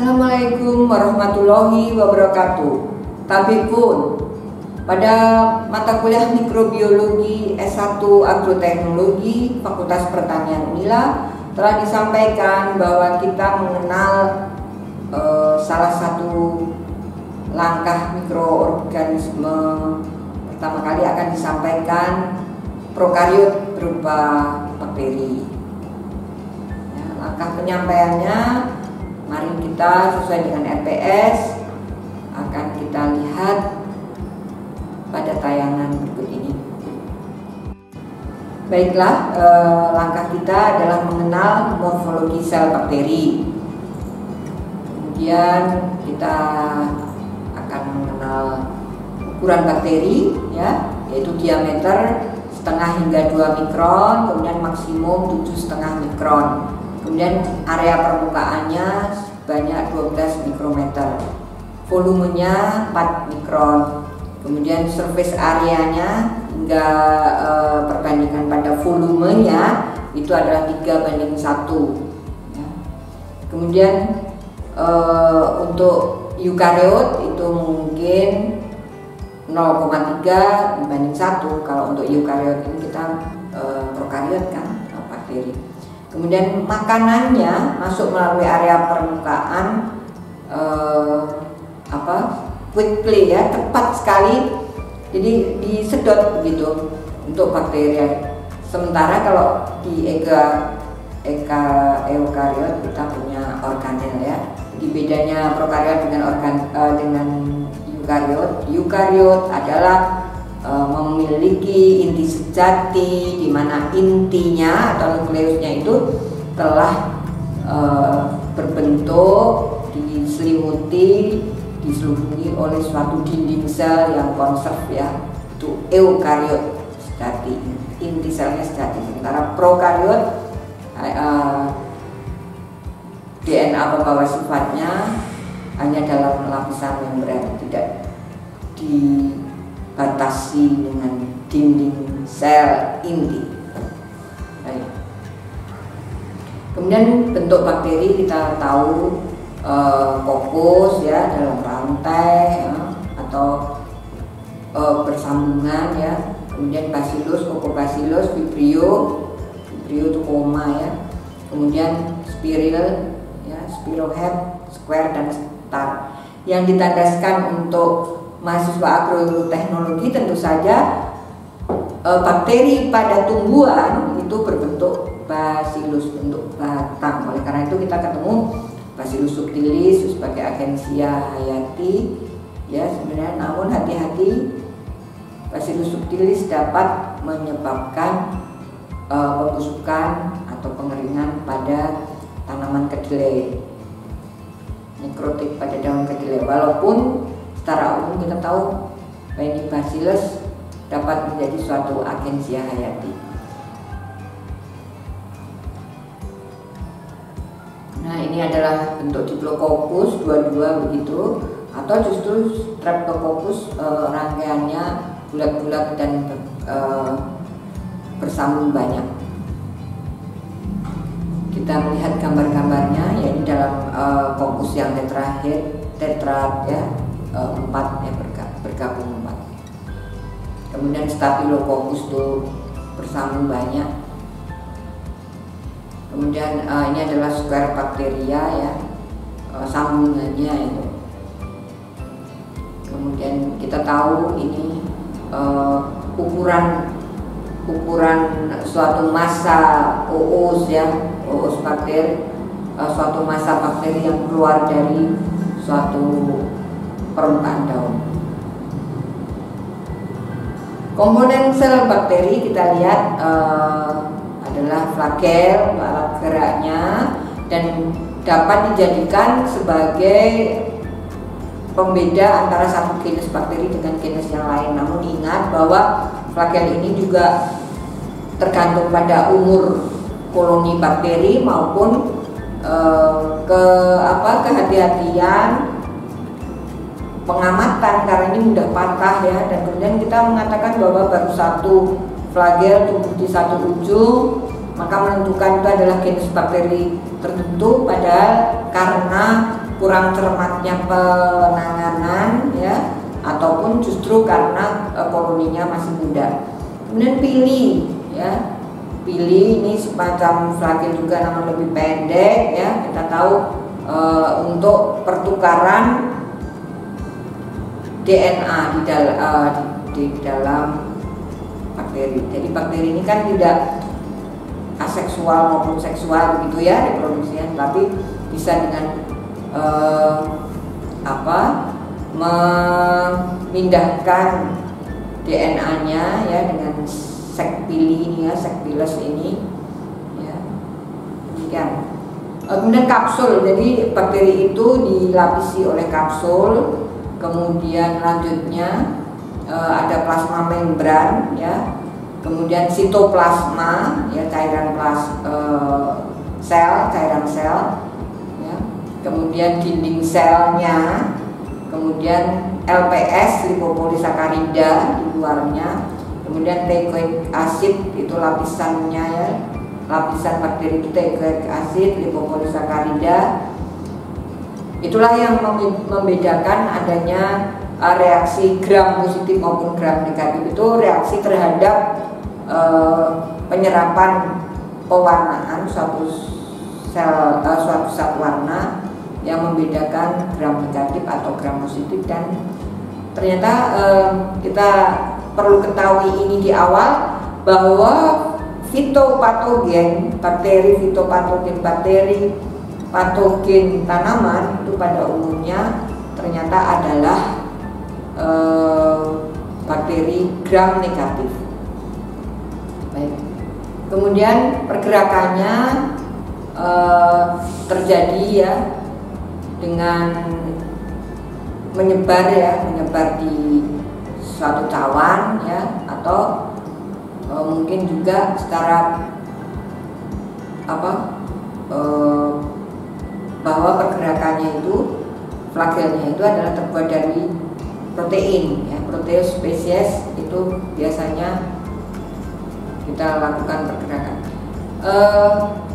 Assalamualaikum warahmatullahi wabarakatuh. Tabipun, pada mata kuliah mikrobiologi S1 agroteknologi Fakultas Pertanian Unila telah disampaikan bahwa kita mengenal salah satu langkah mikroorganisme. Pertama kali akan disampaikan prokariot berupa bakteri. Ya, langkah penyampaiannya, mari kita sesuai dengan RPS akan kita lihat pada tayangan berikut ini. Baiklah, langkah kita adalah mengenal morfologi sel bakteri. Kemudian kita akan mengenal ukuran bakteri, ya, yaitu diameter setengah hingga 2 mikron, kemudian maksimum 7,5 mikron. Kemudian area permukaannya sebanyak 12 mikrometer, volumenya 4 mikron. Kemudian surface areanya hingga perbandingan pada volumenya itu adalah 3:1. Ya. Kemudian untuk eukariot itu mungkin 0,3:1. Kalau untuk eukariot ini kita prokariot kan, bakteri. Kemudian makanannya masuk melalui area permukaan quickly, ya, cepat sekali, jadi disedot begitu untuk bakteri. Sementara kalau di eukariot kita punya organel, ya. Jadi bedanya prokariot dengan eukariot. Eukariot adalah memiliki inti sejati, di mana intinya atau nukleusnya itu telah berbentuk diselimuti, diselubungi oleh suatu dinding sel yang konserv, ya. Itu eukariot sejati, inti selnya sejati. Sementara prokariot DNA pembawa sifatnya hanya dalam lapisan membran, tidak dibatasi dengan dinding sel inti. Baik. Kemudian bentuk bakteri kita tahu, kokus, ya, dalam rantai, ya, atau bersambungan, ya. Kemudian bacillus, kokobacillus, vibrio itu koma, ya. Kemudian spiril, ya, spirohead, square dan star. Yang ditandaskan untuk mahasiswa agroteknologi tentu saja bakteri pada tumbuhan itu berbentuk bacillus, bentuk batang. Oleh karena itu kita ketemu Bacillus subtilis sebagai agensia hayati, ya, sebenarnya. Namun hati-hati, Bacillus subtilis dapat menyebabkan pembusukan atau pengeringan pada tanaman kedelai, nekrotik pada daun kedelai. Walaupun secara umum kita tahu bahwa ini Bacillus dapat menjadi suatu agensia hayati. Nah, ini adalah bentuk Diplococcus, dua-dua begitu, atau justru Streptococcus, rangkaiannya bulat-bulat dan bersambung banyak. Kita melihat gambar-gambarnya, yaitu dalam kokus yang tetrad, ya, 4, ya, bergabung 4. Kemudian Staphylococcus itu bersambung banyak. Kemudian ini adalah square bacteria, ya, sambungannya itu. Kemudian kita tahu ini ukuran suatu massa oos, ya, oos bakteri, suatu massa bakteri yang keluar dari suatu permukaan daun. Komponen sel bakteri kita lihat adalah flagel, alat geraknya, dan dapat dijadikan sebagai pembeda antara satu genus bakteri dengan genus yang lain. Namun ingat bahwa flagel ini juga tergantung pada umur koloni bakteri maupun kehati-hatian pengamatan, karena ini mudah patah, ya. Dan kemudian kita mengatakan bahwa baru satu flagel tumbuh di satu ujung, maka menentukan itu adalah genus bakteri tertentu, padahal karena kurang cermatnya penanganan ya, ataupun justru karena koloninya masih muda. Kemudian pili ya, pili ini semacam flagel juga, namun lebih pendek ya. Kita tahu untuk pertukaran DNA di dalam bakteri. Jadi bakteri ini kan tidak aseksual maupun seksual begitu ya reproduksinya, tapi bisa dengan memindahkan DNA-nya ya dengan sek pili ini ya, sek piles ini ya, demikian. Kemudian kapsul, jadi bakteri itu dilapisi oleh kapsul, kemudian lanjutnya ada plasma membran ya, kemudian sitoplasma ya, cairan cairan sel ya, kemudian dinding selnya, kemudian LPS lipopolisakarida di luarnya, kemudian teichoic acid itu lapisannya ya, lapisan bakteri itu teichoic acid lipopolisakarida. Itulah yang membedakan adanya reaksi gram positif maupun gram negatif. Itu reaksi terhadap penyerapan pewarnaan suatu zat warna yang membedakan gram negatif atau gram positif. Dan ternyata kita perlu ketahui ini di awal, bahwa fitopatogen, bakteri patogen tanaman itu pada umumnya ternyata adalah bakteri gram negatif. Baik. Kemudian pergerakannya terjadi ya dengan menyebar di suatu cawan ya, atau mungkin juga secara bahwa pergerakannya itu, flagelnya itu adalah terbuat dari protein ya, protein spesies itu biasanya kita lakukan pergerakan.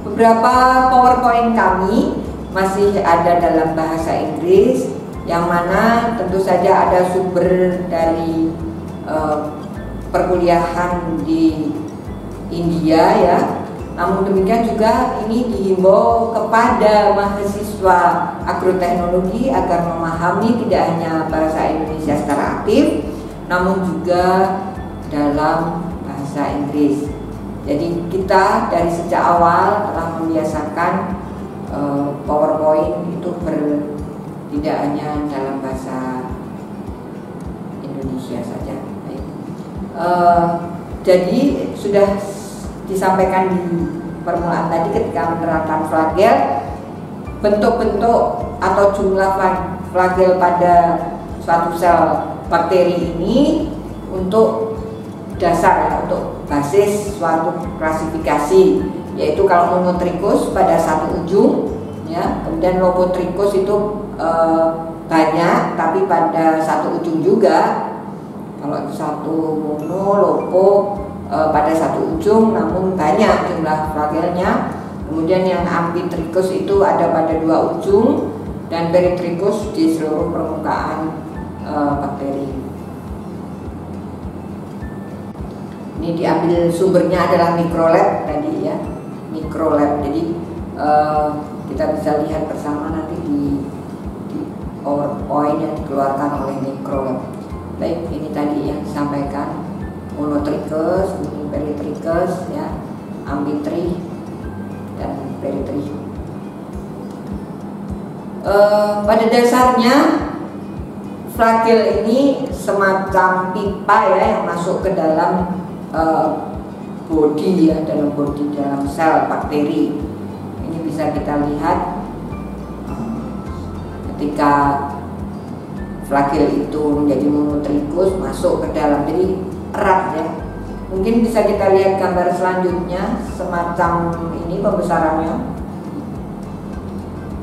Beberapa PowerPoint kami masih ada dalam bahasa Inggris, yang mana tentu saja ada sumber dari perkuliahan di India ya. Namun demikian juga ini dihimbau kepada mahasiswa agroteknologi agar memahami tidak hanya bahasa Indonesia secara aktif, namun juga dalam bahasa Inggris. Jadi kita dari sejak awal telah membiasakan PowerPoint itu tidak hanya dalam bahasa Indonesia saja. Jadi sudah disampaikan di permulaan tadi, ketika menerapkan flagel, bentuk-bentuk atau jumlah flagel pada suatu sel bakteri ini untuk dasar ya, untuk basis suatu klasifikasi, yaitu kalau monotrichus pada satu ujung ya, kemudian logotrichus itu banyak tapi pada satu ujung juga. Kalau itu satu mono, logo pada satu ujung namun banyak jumlah flagelnya. Kemudian yang amfitrichus itu ada pada dua ujung, dan peritrichus di seluruh permukaan bakteri. Ini diambil sumbernya adalah Microlab tadi ya, Microlab. Jadi kita bisa lihat bersama nanti di PowerPoint yang dikeluarkan oleh Microlab. Baik, ini tadi yang disampaikan, monotrichus, peritrichus ya, amfitrich dan peritrich. Pada dasarnya flagel ini semacam pipa ya, yang masuk ke dalam body ya, dalam sel bakteri. Ini bisa kita lihat ketika flagel itu menjadi monotrichus masuk ke dalam, jadi erat ya. Mungkin bisa kita lihat gambar selanjutnya, semacam ini pembesarannya.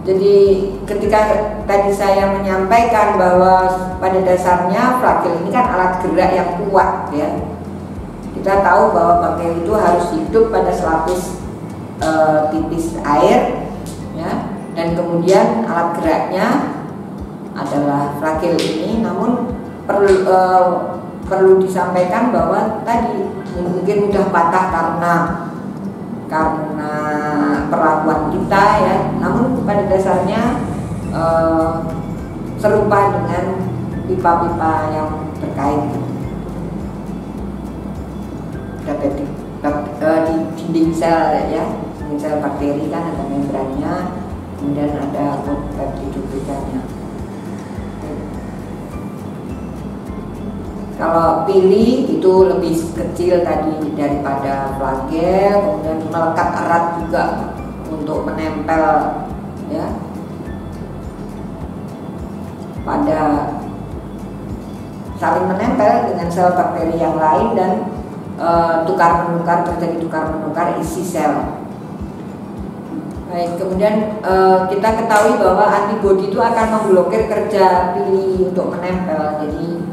Jadi ketika tadi saya menyampaikan bahwa pada dasarnya flagel ini kan alat gerak yang kuat ya. Kita tahu bahwa bakteri itu harus hidup pada selapis tipis air ya, dan Dan kemudian alat geraknya adalah flagel ini, namun perlu disampaikan bahwa tadi mungkin mudah patah karena perlakuan kita ya, namun pada dasarnya serupa dengan pipa-pipa yang terkait. Di dinding sel ya, dinding sel bakteri kan ada membrannya, kemudian ada peptidoglikannya. Kalau pili itu lebih kecil tadi daripada flagel, kemudian melekat erat juga untuk menempel ya pada saling menempel dengan sel bakteri yang lain dan terjadi tukar menukar isi sel. Baik, kemudian kita ketahui bahwa antibodi itu akan memblokir kerja pili untuk menempel. Jadi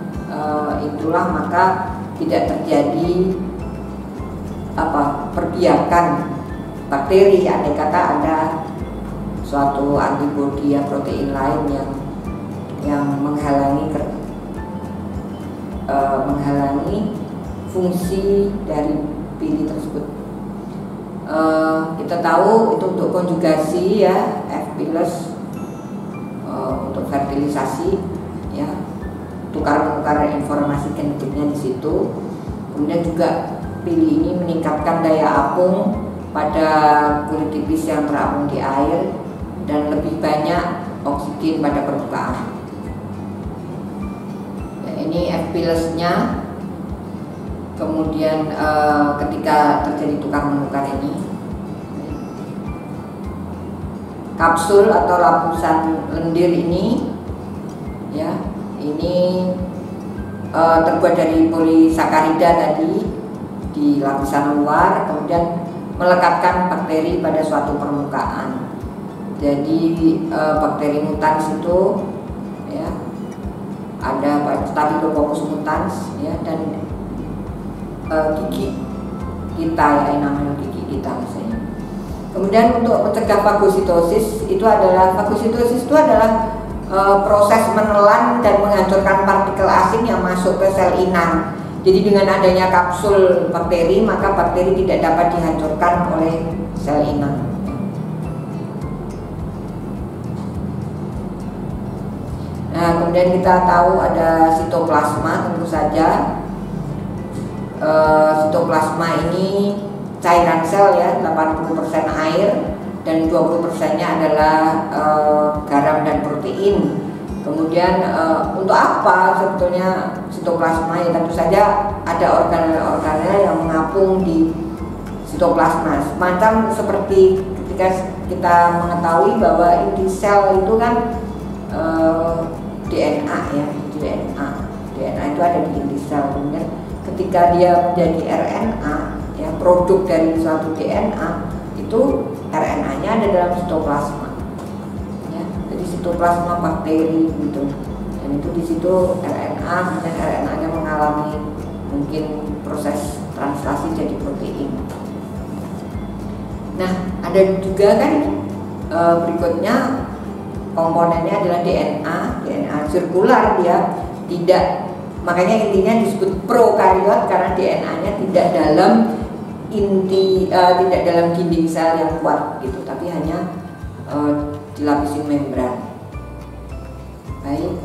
itulah maka tidak terjadi perbiakan bakteri, andai kata ada suatu antibodi ya protein lain yang menghalangi fungsi dari pili tersebut. Kita tahu itu untuk konjugasi ya, F pilus untuk fertilisasi ya, tukar-menukar informasi genetiknya di situ. Kemudian juga pili ini meningkatkan daya apung pada kulit tipis yang terapung di air dan lebih banyak oksigen pada permukaan. Ya, ini F pilusnya. Kemudian ketika terjadi tukar menukar ini, kapsul atau lapisan lendir ini ya, ini terbuat dari polisakarida tadi di lapisan luar, kemudian melekatkan bakteri pada suatu permukaan. Jadi bakteri mutans itu ya, ada Staphylococcus mutans ya, dan gigi kita ya, namanya gigi kita misalnya. Kemudian untuk mencegah fagositosis itu adalah proses menelan dan menghancurkan partikel asing yang masuk ke sel inang. Jadi dengan adanya kapsul bakteri, maka bakteri tidak dapat dihancurkan oleh sel inang. Nah, kemudian kita tahu ada sitoplasma, tentu saja. Sitoplasma ini cairan sel ya, 80% air dan 20%-nya adalah garam dan protein. Kemudian untuk apa sebetulnya sitoplasma? Ya tentu saja ada organel-organel yang mengapung di sitoplasma. Semacam seperti ketika kita mengetahui bahwa inti sel itu kan DNA ya, DNA itu ada di inti sel. Kemudian ketika dia menjadi RNA ya, produk dari suatu DNA, itu RNA-nya ada dalam sitoplasma ya, jadi sitoplasma bakteri gitu, dan itu di situ RNA, kemudian RNA-nya mengalami mungkin proses translasi jadi protein. Nah, ada juga kan berikutnya komponennya adalah DNA sirkular, dia tidak, makanya intinya disebut prokariot karena DNA-nya tidak dalam tidak dalam dinding sel yang kuat gitu, tapi hanya dilapisin membran. Baik,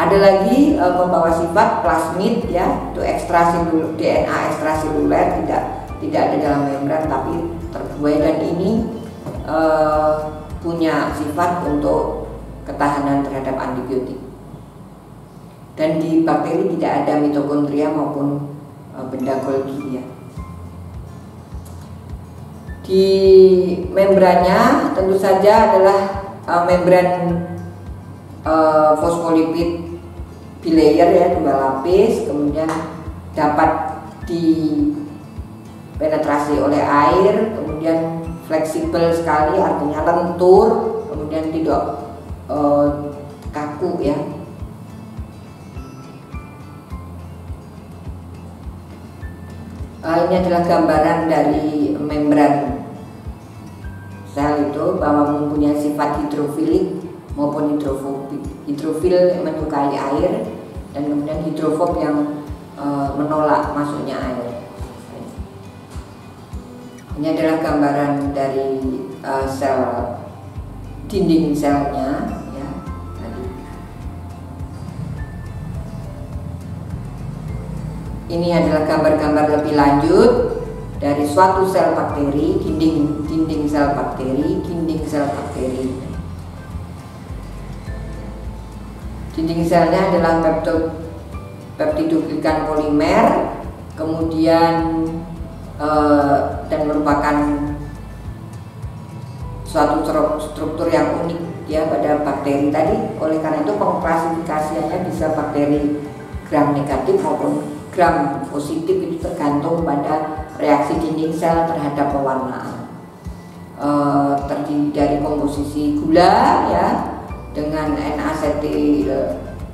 ada lagi membawa sifat plasmid ya, itu DNA ekstraseluler, tidak ada dalam membran tapi terbuai, dan ini punya sifat untuk ketahanan terhadap antibiotik. Dan di bakteri tidak ada mitokondria maupun benda Golgi ya. Di membrannya tentu saja adalah membran fosfolipid bilayer ya, 2 lapis, kemudian dapat dipenetrasi oleh air, kemudian fleksibel sekali, artinya lentur, kemudian tidak kaku ya. Ini adalah gambaran dari membran sel itu bahwa mempunyai sifat hidrofilik maupun hidrofobik. Hidrofil menyukai air dan kemudian hidrofob yang menolak masuknya air. Ini adalah gambaran dari sel dinding selnya ya, tadi. Ini adalah gambar-gambar lebih lanjut dari suatu sel bakteri, dinding sel bakteri, dinding sel bakteri. Dinding selnya adalah peptidoglikan polimer, kemudian dan merupakan suatu struktur yang unik ya pada bakteri tadi. Oleh karena itu pengklasifikasiannya bisa bakteri gram negatif maupun gram positif, itu tergantung pada reaksi dinding sel terhadap pewarnaan. Terdiri dari komposisi gula ya dengan N-asetil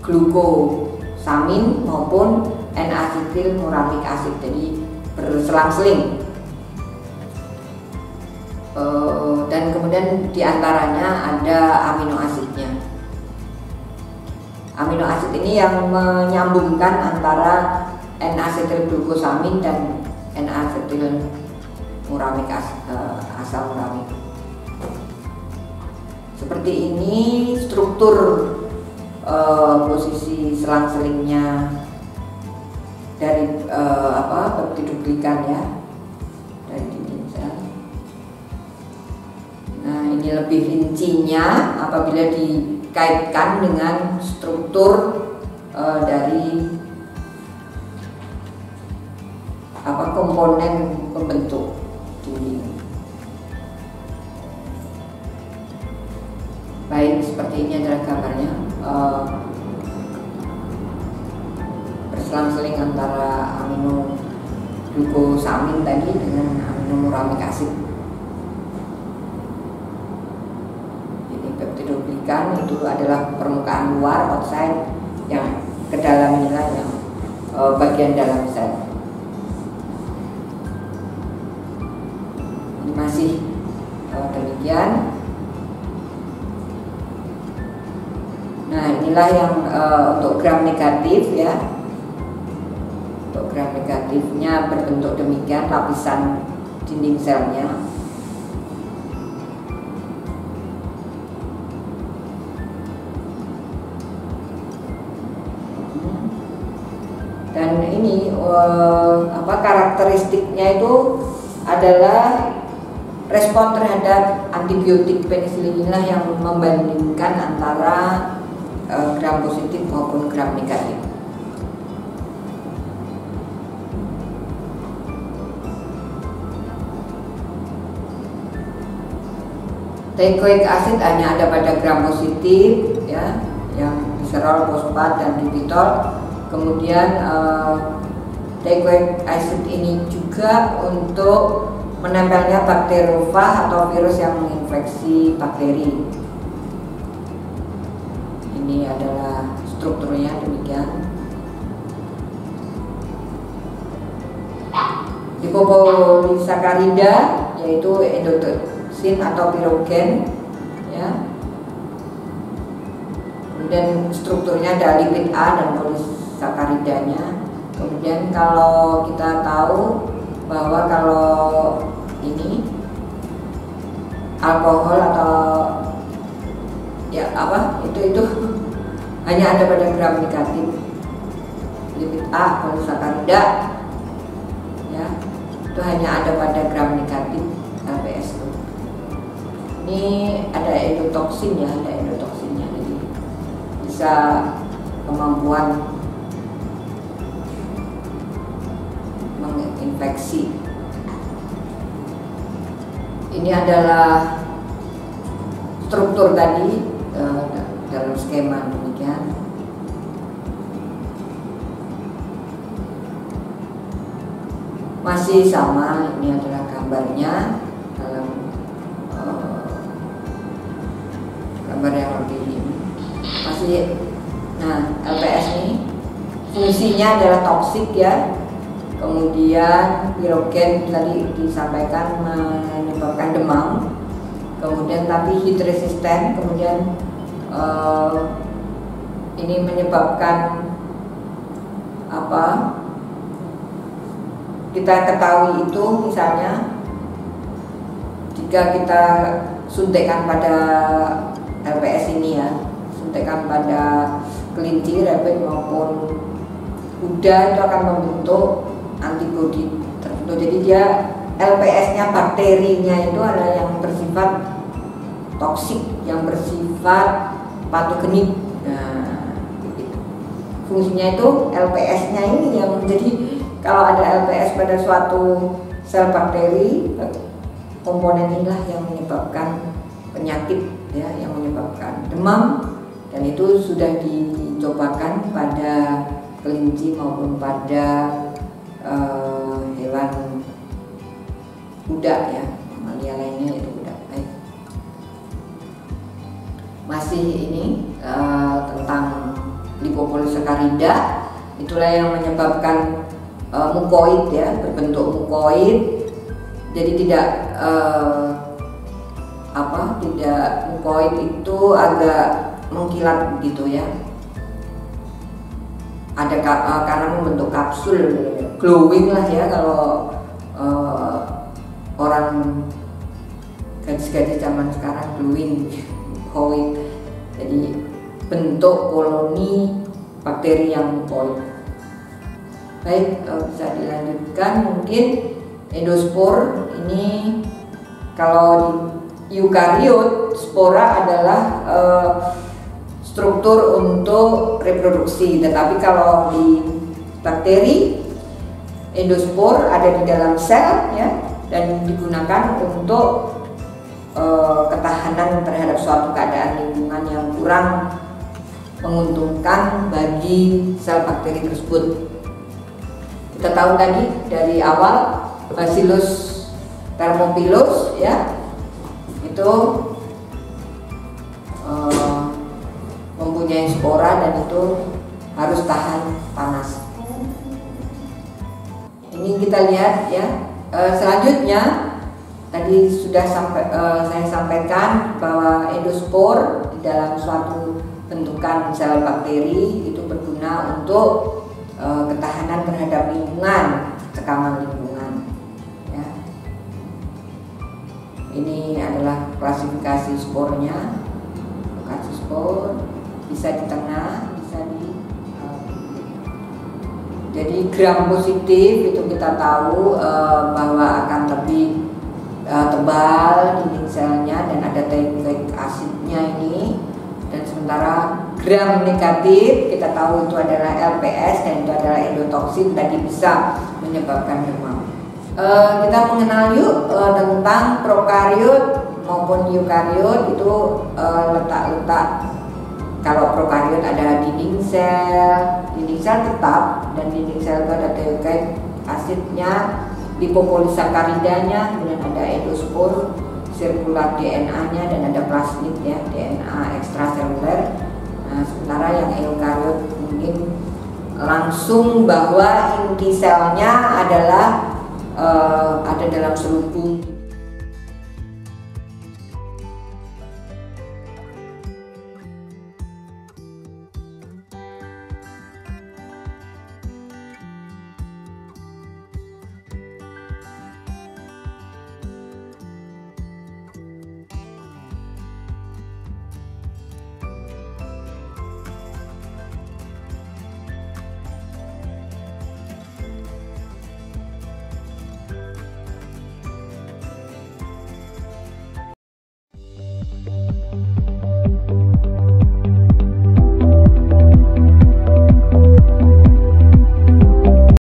glukosamin maupun N-asetil uramic acid, jadi berselang-seling. Dan kemudian diantaranya ada amino asidnya. Amino asid ini yang menyambungkan antara N-asetil glukosamin dan N-asetil uramic acid, asam uramik. Seperti ini struktur posisi selang-selingnya dari peptidoglikan ya, dari dinding sel. Nah, ini lebih rincinya apabila dikaitkan dengan struktur dari komponen pembentuk dinding. Baik, seperti ini adalah gambarnya. Berselang-seling antara amino glukosamin tadi dengan amino uramic acid. Jadi peptidoglikan itu adalah permukaan luar, outside, yang ke dalam inilah yang bagian dalam sel. Ini masih demikian. Nah, inilah yang untuk gram negatif ya. Untuk gram negatifnya berbentuk demikian lapisan dinding selnya. Dan ini karakteristiknya itu adalah respon terhadap antibiotik penisilin, inilah yang membandingkan antara gram positif maupun gram negatif. Teichoic acid hanya ada pada gram positif ya, yang glycerol, fosfat dan ditol. Kemudian teichoic acid ini juga untuk menempelnya bakteriofag atau virus yang menginfeksi bakteri. Ini adalah strukturnya demikian. Lipopolissakarida yaitu endotoksin atau pirogen ya. Kemudian strukturnya ada lipid A dan polisakaridanya. Kemudian kalau kita tahu bahwa kalau ini alkohol atau ya itu hanya ada pada gram negatif. Lipid A, polisakarida ya, itu hanya ada pada gram negatif LPS. Ini ada endotoksin ya, ada endotoksinnya, jadi bisa kemampuan menginfeksi. Ini adalah struktur tadi dalam skema demikian. Masih sama, ini adalah gambarnya dalam gambar yang lebih ini. Masih, nah LPS ini fungsinya adalah toksik ya. Kemudian pirogen tadi disampaikan menyebabkan demam. kemudian tapi heat resistant, kemudian ini menyebabkan apa? Kita ketahui itu misalnya jika kita suntikan pada LPS ini ya, suntikan pada kelinci, rabbit maupun kuda, itu akan membentuk antibodi tertentu. Jadi dia LPS-nya, bakterinya itu adalah yang bersifat toksik, yang bersifat patogenik. Nah, gitu. Fungsinya itu LPS-nya ini yang menjadi, kalau ada LPS pada suatu sel bakteri, komponen inilah yang menyebabkan penyakit ya, yang menyebabkan demam, dan itu sudah dicobakan pada kelinci maupun pada hewan kuda ya, mamalia lainnya itu kuda. Baik. Masih ini tentang lipopolisacharida, itulah yang menyebabkan mukoid ya, berbentuk mukoid. Jadi tidak tidak mukoid itu agak mengkilat begitu ya. Ada karena membentuk kapsul, glowing lah ya kalau orang gadis-gadis zaman sekarang, glowing mukoid. Jadi bentuk koloni bakteri yang mukoid. Baik, bisa dilanjutkan mungkin. Endospor ini kalau di eukariot, spora adalah struktur untuk reproduksi, tetapi kalau di bakteri, endospor ada di dalam sel ya, dan digunakan untuk ketahanan terhadap suatu keadaan lingkungan yang kurang menguntungkan bagi sel bakteri tersebut. Kita tahu tadi dari awal Bacillus thermophilus ya, itu mempunyai spora dan itu harus tahan panas. Ini kita lihat ya. Selanjutnya tadi sudah saya sampaikan bahwa endospor di dalam suatu bentukan sel bakteri itu berguna untuk ketahanan terhadap lingkungan, tekanan lingkungan. Ini adalah klasifikasi spornya. Lokasi spor bisa di tengah, bisa di jadi gram positif itu kita tahu bahwa akan lebih tebal dinding selnya dan ada teichoic acidnya ini, dan sementara gram negatif kita tahu itu adalah LPS dan itu adalah endotoksin, tadi bisa menyebabkan demam. Kita mengenal yuk tentang prokariot maupun eukariot itu letak-letak. Kalau prokariot ada dinding sel tetap, dan dinding sel itu ada teichoic acidnya, lipopolisacharidanya, kemudian ada endospor, sirkular DNA-nya, dan ada plasmid ya, DNA ekstraseluler. Nah, sementara yang eukariot mungkin langsung bahwa inti selnya adalah ada dalam selubung